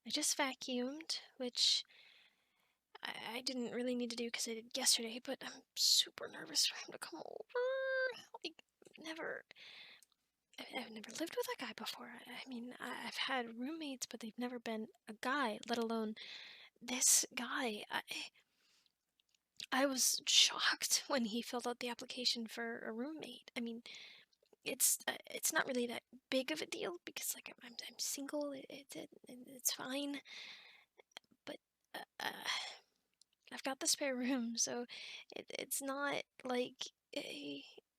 I just vacuumed, which I didn't really need to do because I did yesterday, but I'm super nervous for him to come over. Like, never, I've never lived with a guy before. I mean, I've had roommates, but they've never been a guy, let alone this guy. I was shocked when he filled out the application for a roommate. I mean, it's not really that big of a deal because like I'm single. It's fine, but I've got the spare room, so it's not like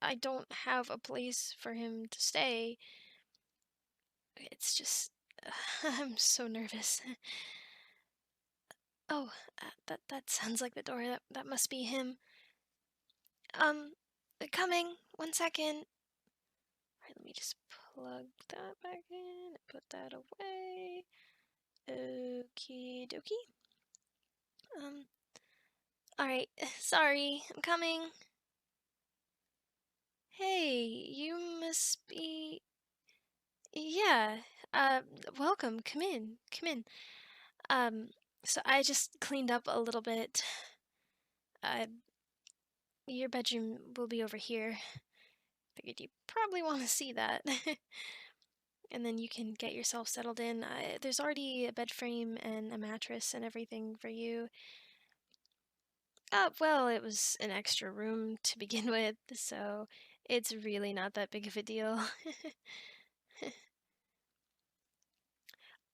I don't have a place for him to stay. It's just I'm so nervous. Oh, that sounds like the door. That must be him. Um, coming. 1 second. Alright, let me just plug that back in and put that away. Okie dokie. Alright, sorry, I'm coming. Hey, you must be... Yeah, welcome, come in, come in. So I just cleaned up a little bit. Uh, your bedroom will be over here. Figured you probably want to see that. And then you can get yourself settled in. There's already a bed frame and a mattress and everything for you. Well, it was an extra room to begin with, so it's really not that big of a deal.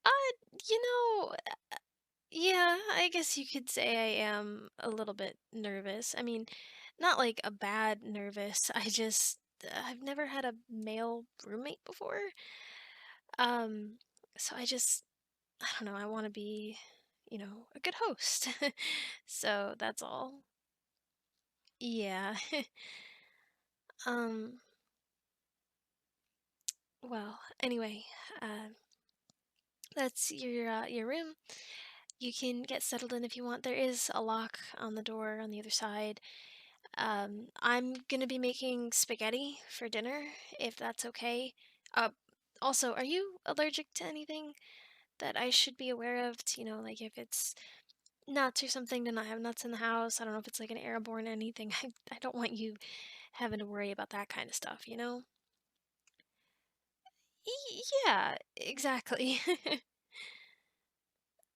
Uh, you know, yeah, I guess you could say I am a little bit nervous. I mean, not like a bad nervous. I've never had a male roommate before. Um, so I don't know, I want to be, a good host. So that's all. Yeah. Um, well, anyway, uh, that's your room. You can get settled in if you want. There is a lock on the door on the other side. I'm gonna be making spaghetti for dinner, if that's okay. Uh, Also, are you allergic to anything that I should be aware of? Like if it's nuts or something, to not have nuts in the house. I don't know if it's like an airborne anything. I don't want you having to worry about that kind of stuff? Yeah, exactly.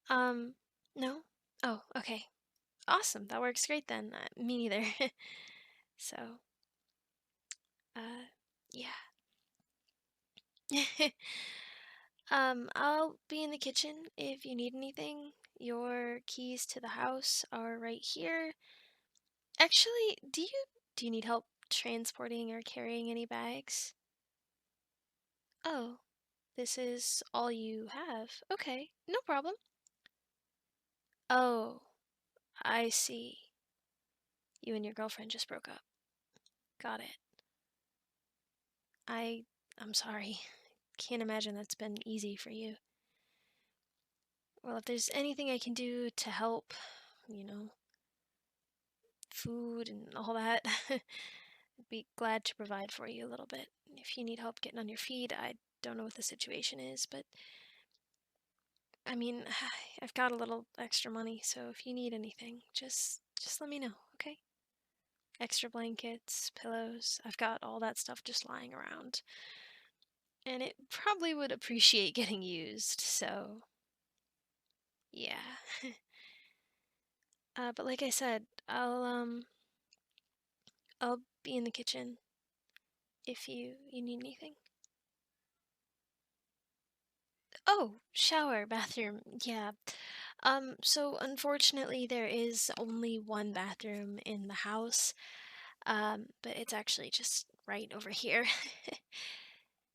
Um, no? Oh, okay. Awesome. That works great then. Me neither. So, uh, yeah. I'll be in the kitchen if you need anything. Your keys to the house are right here. Actually, do you need help transporting or carrying any bags? Oh, this is all you have. Okay, no problem. Oh, I see. You and your girlfriend just broke up. Got it. I I'm sorry. Can't imagine that's been easy for you. Well, if there's anything I can do to help, you know, food and all that, I'd be glad to provide for you a little bit. If you need help getting on your feet, I don't know what the situation is, but I mean, I've got a little extra money, so if you need anything, just let me know, okay? Extra blankets, pillows, I've got all that stuff just lying around. And it probably would appreciate getting used, so yeah. But like I said, I'll be in the kitchen if you need anything. Oh, shower, bathroom, yeah. So unfortunately there is only one bathroom in the house, but it's actually just right over here.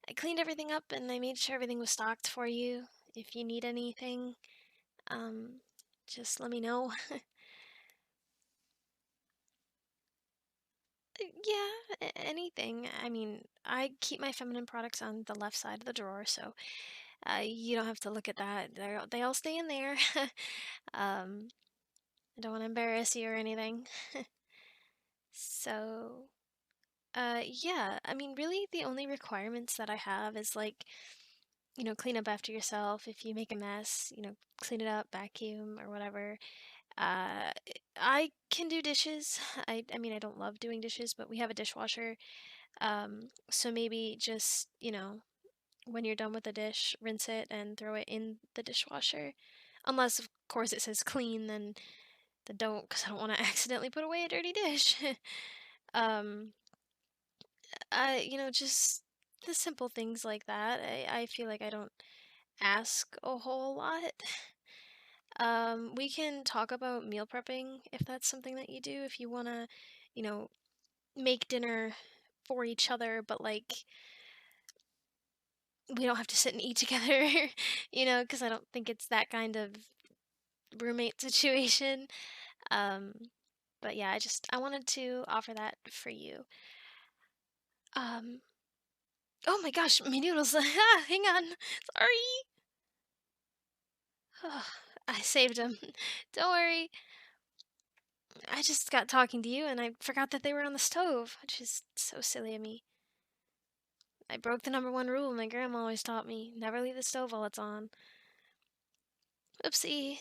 I cleaned everything up and I made sure everything was stocked for you. If you need anything, um, just let me know. Yeah, anything. I mean, I keep my feminine products on the left side of the drawer, so you don't have to look at that. They all stay in there. um, I don't want to embarrass you or anything. So, yeah, I mean, really, the only requirements that I have is like clean up after yourself. If you make a mess, clean it up, vacuum or whatever. Uh, I can do dishes. I mean, I don't love doing dishes, but we have a dishwasher. So maybe just, when you're done with the dish, rinse it and throw it in the dishwasher. Unless, of course, it says clean, then don't, because I don't want to accidentally put away a dirty dish. um, just the simple things like that. I feel like I don't ask a whole lot. We can talk about meal prepping if that's something that you do. If you want to, you know, make dinner for each other, but like we don't have to sit and eat together, because I don't think it's that kind of roommate situation. Um, but yeah, I wanted to offer that for you. Um, oh my gosh, my noodles. Hang on. Sorry. I saved them. Don't worry. I just got talking to you and I forgot that they were on the stove, which is so silly of me. I broke the number one rule my grandma always taught me. Never leave the stove while it's on. Oopsie.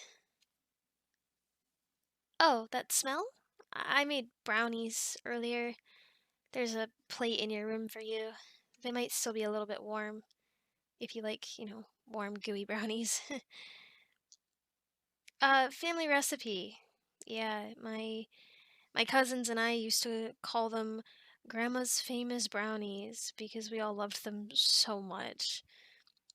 Oh, that smell? I made brownies earlier. There's a plate in your room for you. They might still be a little bit warm if you like, warm, gooey brownies. Family recipe. Yeah, my cousins and I used to call them Grandma's famous brownies because we all loved them so much.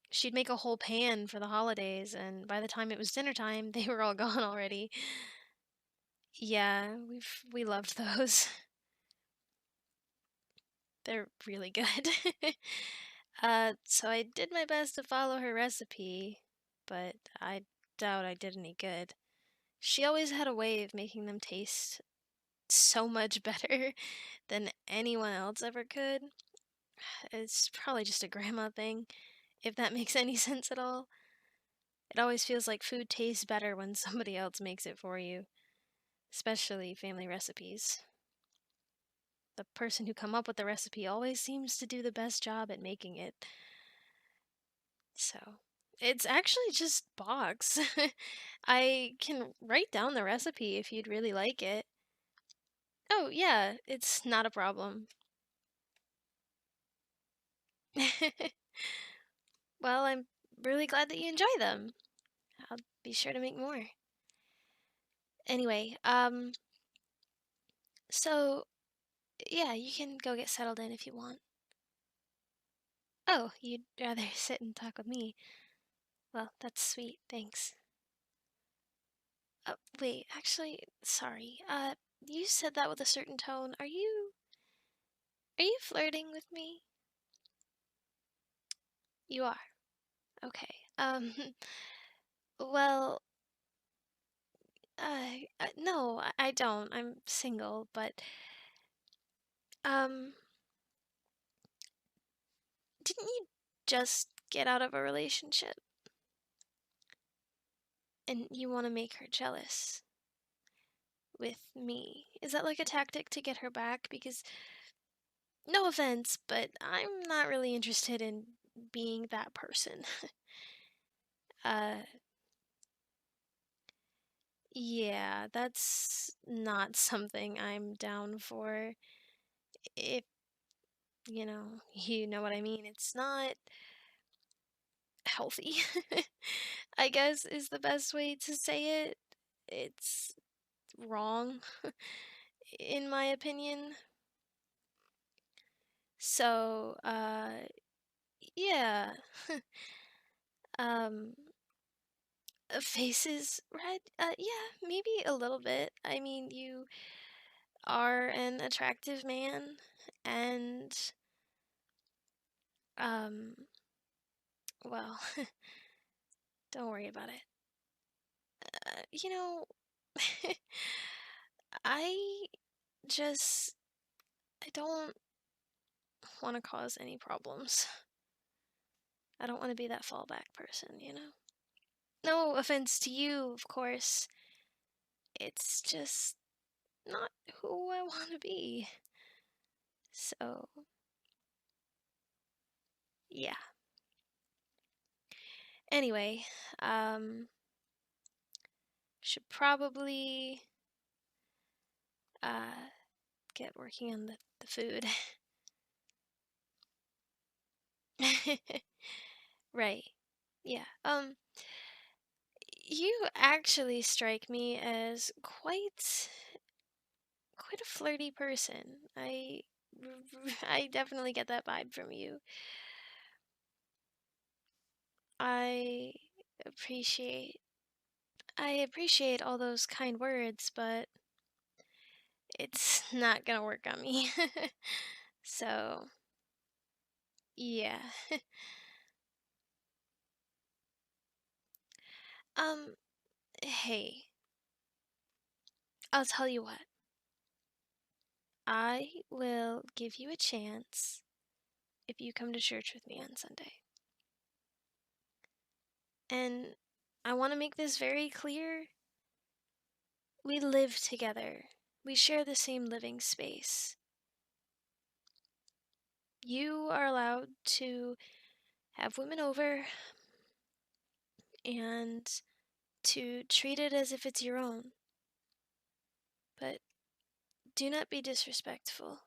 She'd make a whole pan for the holidays, and by the time it was dinner time, they were all gone already. Yeah, we loved those. They're really good. So I did my best to follow her recipe, but I doubt I did any good. She always had a way of making them taste so much better than anyone else ever could. It's probably just a grandma thing, if that makes any sense at all. It always feels like food tastes better when somebody else makes it for you, especially family recipes. The person who come up with the recipe always seems to do the best job at making it. So, it's actually just box. I can write down the recipe if you'd really like it. Oh, yeah, it's not a problem. Well, I'm really glad that you enjoy them. I'll be sure to make more. Anyway, so yeah, you can go get settled in if you want. Oh, you'd rather sit and talk with me. Well, that's sweet, thanks. Wait, actually, sorry. You said that with a certain tone. Are you flirting with me? You are. Okay. Well, no, I don't. I'm single, but um, didn't you just get out of a relationship and you want to make her jealous with me? Is that like a tactic to get her back? Because no offense, but I'm not really interested in being that person. uh, yeah, that's not something I'm down for. If you know what I mean. It's not healthy, I guess is the best way to say it. It's wrong, in my opinion. So, yeah. um, Faces red? Yeah, maybe a little bit. I mean, you are an attractive man, and, um, well, don't worry about it. Uh, you know, I just, I don't want to cause any problems. I don't want to be that fallback person. No offense to you, of course. It's just not who I want to be. So, yeah. Anyway, should probably get working on the food. Right. Yeah. You actually strike me as quite a flirty person. I definitely get that vibe from you. I appreciate I appreciate all those kind words, but it's not gonna work on me. So, yeah. Um, hey, I'll tell you what. I will give you a chance if you come to church with me on Sunday. And I want to make this very clear. We live together. We share the same living space. You are allowed to have women over and to treat it as if it's your own. But do not be disrespectful.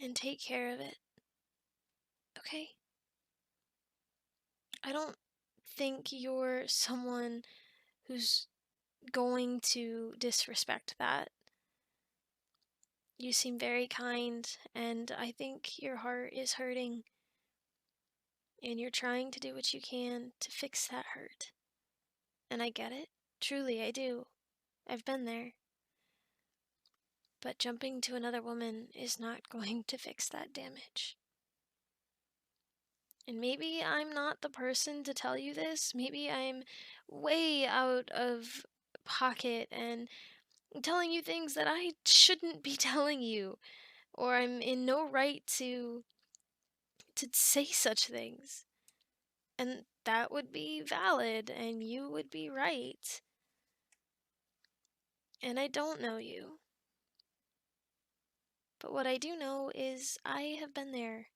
And take care of it. Okay? I don't think you're someone who's going to disrespect that. You seem very kind, and I think your heart is hurting. And you're trying to do what you can to fix that hurt. And I get it. Truly, I do. I've been there. But jumping to another woman is not going to fix that damage. And maybe I'm not the person to tell you this. Maybe I'm way out of pocket and telling you things that I shouldn't be telling you. Or I'm in no right to say such things. And that would be valid, and you would be right. And I don't know you. But what I do know is I have been there.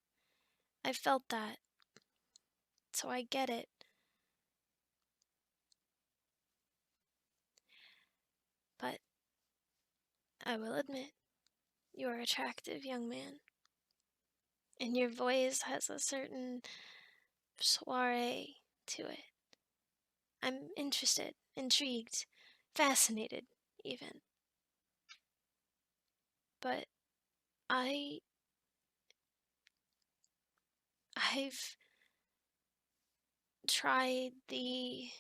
I've felt that. So I get it. But I will admit, you're an attractive young man. And your voice has a certain soiree to it. I'm interested, intrigued, fascinated, even. But I've tried the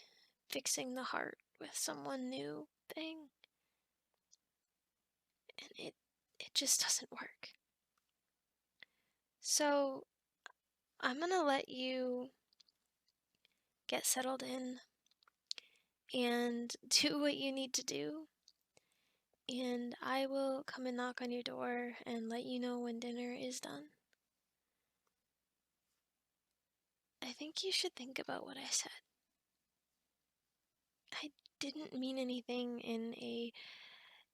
fixing the heart with someone new thing, and it just doesn't work. So I'm gonna let you get settled in and do what you need to do, and I will come and knock on your door and let you know when dinner is done. I think you should think about what I said. I didn't mean anything in a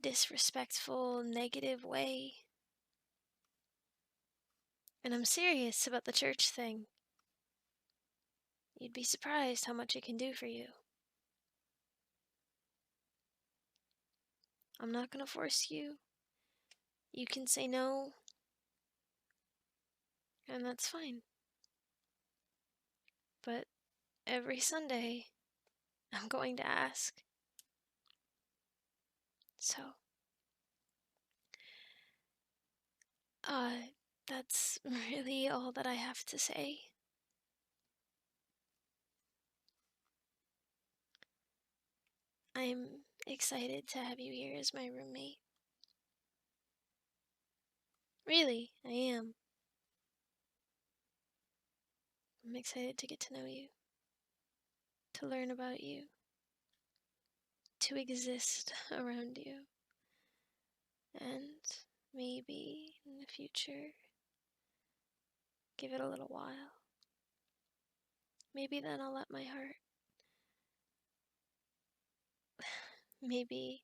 disrespectful, negative way. And I'm serious about the church thing. You'd be surprised how much it can do for you. I'm not gonna force you. You can say no, and that's fine. But every Sunday, I'm going to ask. So, uh, that's really all that I have to say. I'm excited to have you here as my roommate. Really, I am. I'm excited to get to know you, to learn about you, to exist around you, and maybe in the future, give it a little while. Maybe then I'll let my heart. Maybe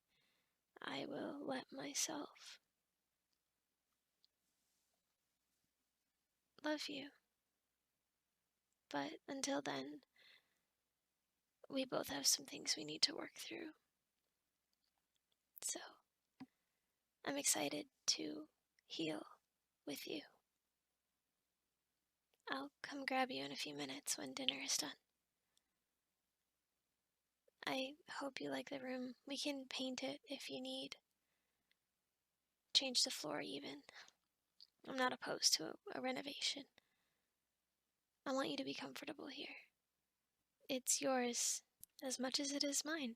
I will let myself love you. but until then, we both have some things we need to work through. So, I'm excited to heal with you. I'll come grab you in a few minutes when dinner is done. I hope you like the room. We can paint it if you need. Change the floor even. I'm not opposed to a renovation. I want you to be comfortable here. It's yours as much as it is mine.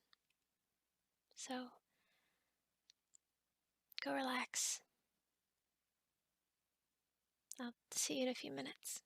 So, go relax. I'll see you in a few minutes.